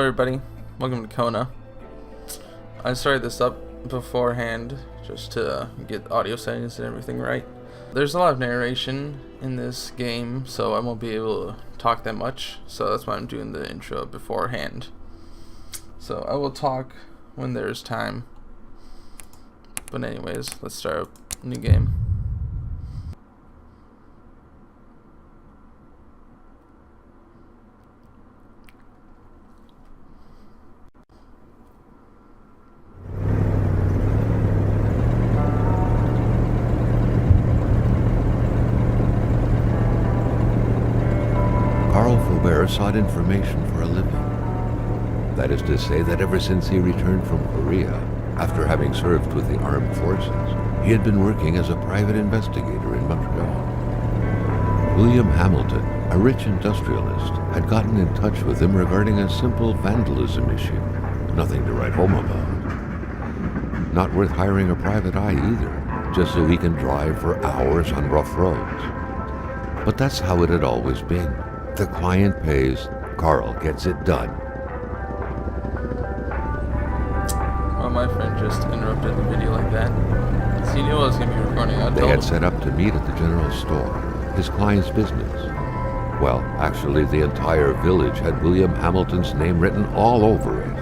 Hello everybody, welcome to Kona. I started this up beforehand just to get audio settings and everything right. There's a lot of narration in this game, so I won't be able to talk that much, so that's why I'm doing the intro beforehand. So I will talk when there's time. But anyways, let's start up a new game. Sought information for a living. That is to say that ever since he returned from Korea, after having served with the armed forces, he had been working as a private investigator in Montreal. William Hamilton, a rich industrialist, had gotten in touch with him regarding a simple vandalism issue. Nothing to write home about. Not worth hiring a private eye either, just so he can drive for hours on rough roads. But that's how it had always been. The client pays, Carl gets it done. Well, my friend just interrupted the video like that. So he knew I was going to be recording. They had set up to meet at the general store, his client's business. Well, actually, the entire village had William Hamilton's name written all over it.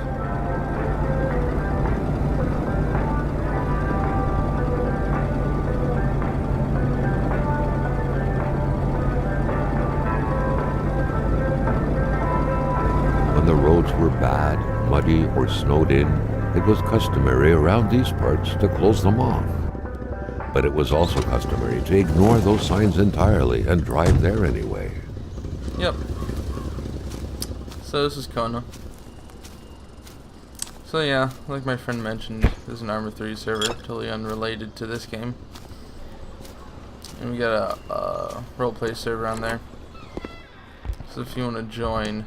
The roads were bad, muddy, or snowed in, it was customary around these parts to close them off. But it was also customary to ignore those signs entirely and drive there anyway. Yep. So this is Kona. So yeah, like my friend mentioned, there's an Arma 3 server, totally unrelated to this game. And we got a roleplay server on there. So if you want to join,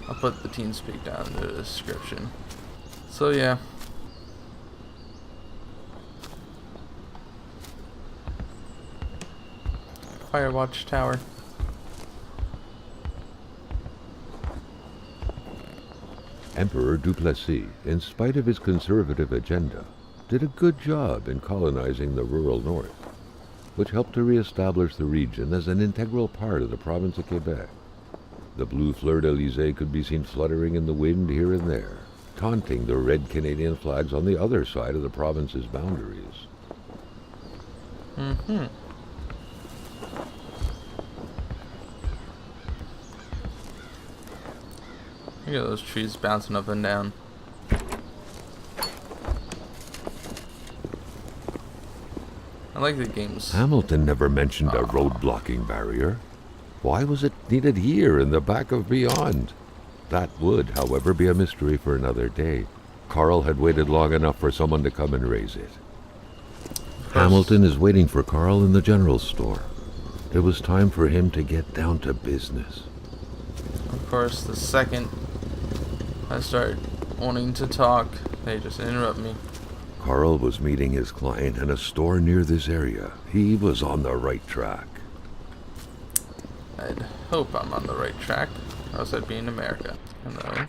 I'll put the Teamspeak down in the description. So yeah. Firewatch Tower. Emperor Duplessis, in spite of his conservative agenda, did a good job in colonizing the rural north, which helped to re-establish the region as an integral part of the province of Quebec. The blue fleur-de-lis could be seen fluttering in the wind here and there, taunting the red Canadian flags on the other side of the province's boundaries. Look at those trees bouncing up and down. I like the games. Hamilton never mentioned a road-blocking barrier. Why was it needed here in the back of beyond? That would, however, be a mystery for another day. Carl had waited long enough for someone to come and raise it. Hamilton is waiting for Carl in the general store. It was time for him to get down to business. Of course, the second I start wanting to talk, they just interrupt me. Carl was meeting his client in a store near this area. He was on the right track. I'd hope I'm on the right track, or else I'd be in America. Hello.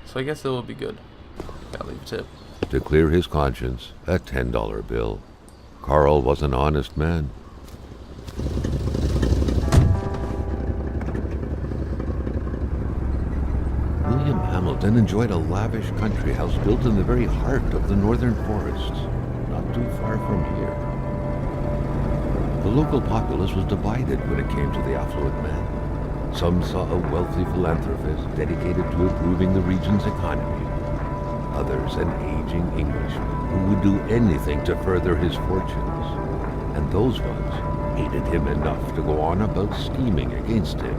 So I guess it will be good. Gotta leave a tip. To clear his conscience, a $10 bill. Carl was an honest man. William Hamilton enjoyed a lavish country house built in the very heart of the northern forests. Not too far from here. The local populace was divided when it came to the affluent man. Some saw a wealthy philanthropist dedicated to improving the region's economy. Others an aging Englishman who would do anything to further his fortunes. And those ones hated him enough to go on about scheming against him.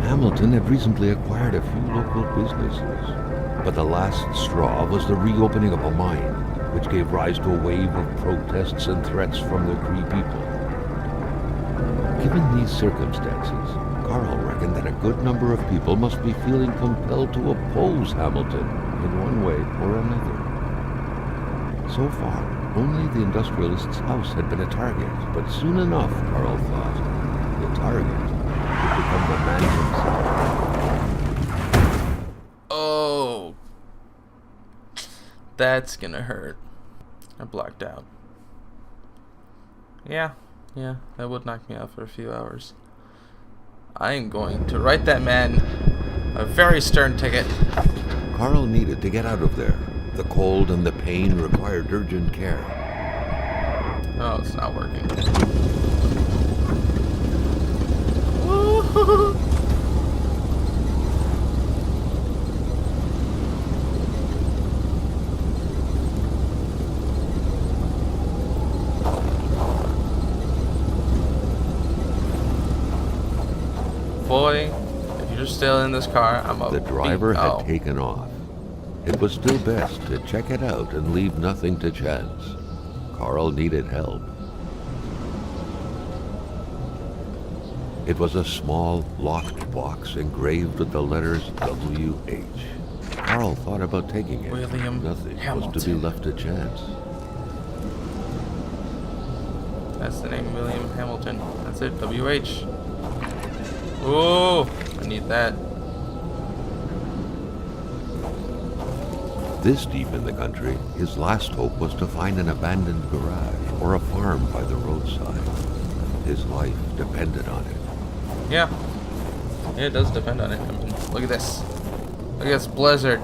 Hamilton had recently acquired a few local businesses, but the last straw was the reopening of a mine, which gave rise to a wave of protests and threats from the Cree people. Given these circumstances, Carl reckoned that a good number of people must be feeling compelled to oppose Hamilton in one way or another. So far, Only the industrialist's house had been a target, but soon enough, Carl thought, the target would become the man himself. Oh, that's gonna hurt. I blacked out. Yeah, that would knock me out for a few hours. I am going to write that man a very stern ticket. Carl needed to get out of there. The cold and the pain required urgent care. Oh, it's not working. Boy, if you're still in this car, I'm a The driver had taken off. It was still best to check it out and leave nothing to chance. Carl needed help. It was a small, locked box engraved with the letters W.H. Carl thought about taking it. William Nothing Hamilton. was to be left to chance. That's the name, William Hamilton. That's it, W.H. Oh, I need that. This deep in the country, his last hope was to find an abandoned garage or a farm by the roadside. His life depended on it. Yeah, it does depend on it. I mean, look at this. Look at this blizzard.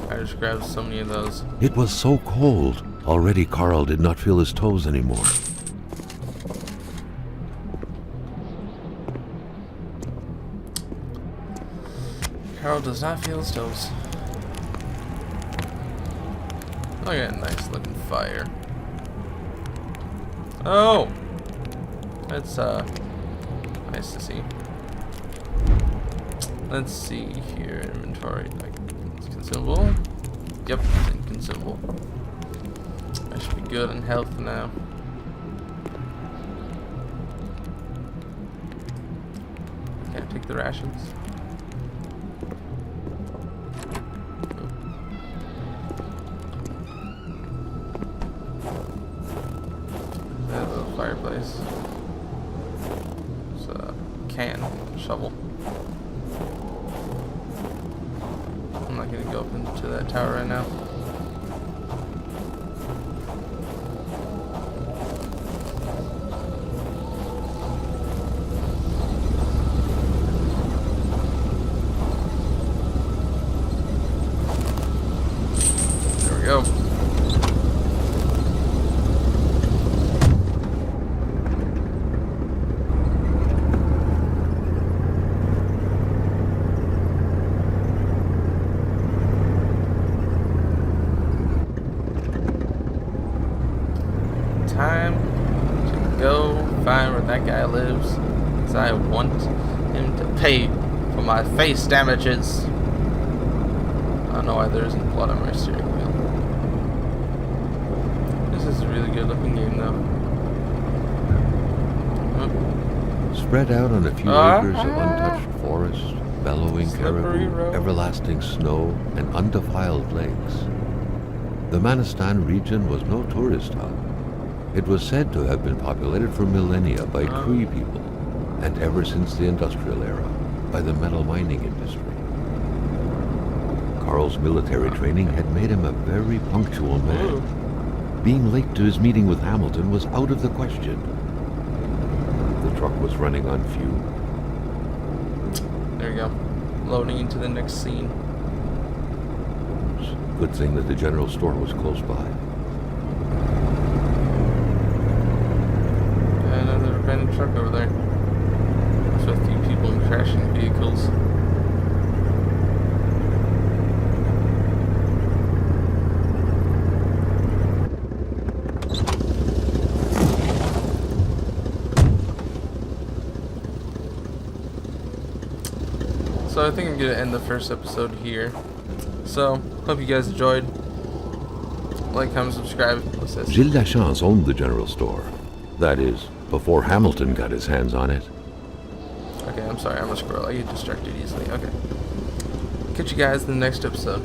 I just grabbed so many of those. It was so cold. Already Carl did not feel his toes anymore. Carl does not feel his toes. Look at that nice looking fire. Oh! That's nice to see. Let's see here, inventory. Like, it's consumable. Yep, it's inconsumable. I should be good in health now. Can't take the rations. There's a fireplace. There's a can, shovel. I'm not gonna go up into that tower right now. There we go. Time to go find where that guy lives, because I want him to pay for my face damages. I don't know why there isn't blood on my steering wheel. This is a really good looking game though. Spread out on a few acres of untouched forest, bellowing Slippery caribou, road. everlasting snow, and undefiled lakes. The Manistan region was no tourist hub. It was said to have been populated for millennia by Cree people, and ever since the industrial era, by the metal mining industry. Carl's military training had made him a very punctual man. Being late to his meeting with Hamilton was out of the question. The truck was running on fuel. There we go. Loading into the next scene. Good thing that the general store was close by. Another abandoned truck over there. There's a few people in crashing vehicles. So I think I'm going to end the first episode here. So, hope you guys enjoyed. Like, comment, subscribe. What's this? Gilles Lachance owned the general store. That is, before Hamilton got his hands on it. Okay, I'm sorry, I'm a squirrel. I get distracted easily. Okay. Catch you guys in the next episode.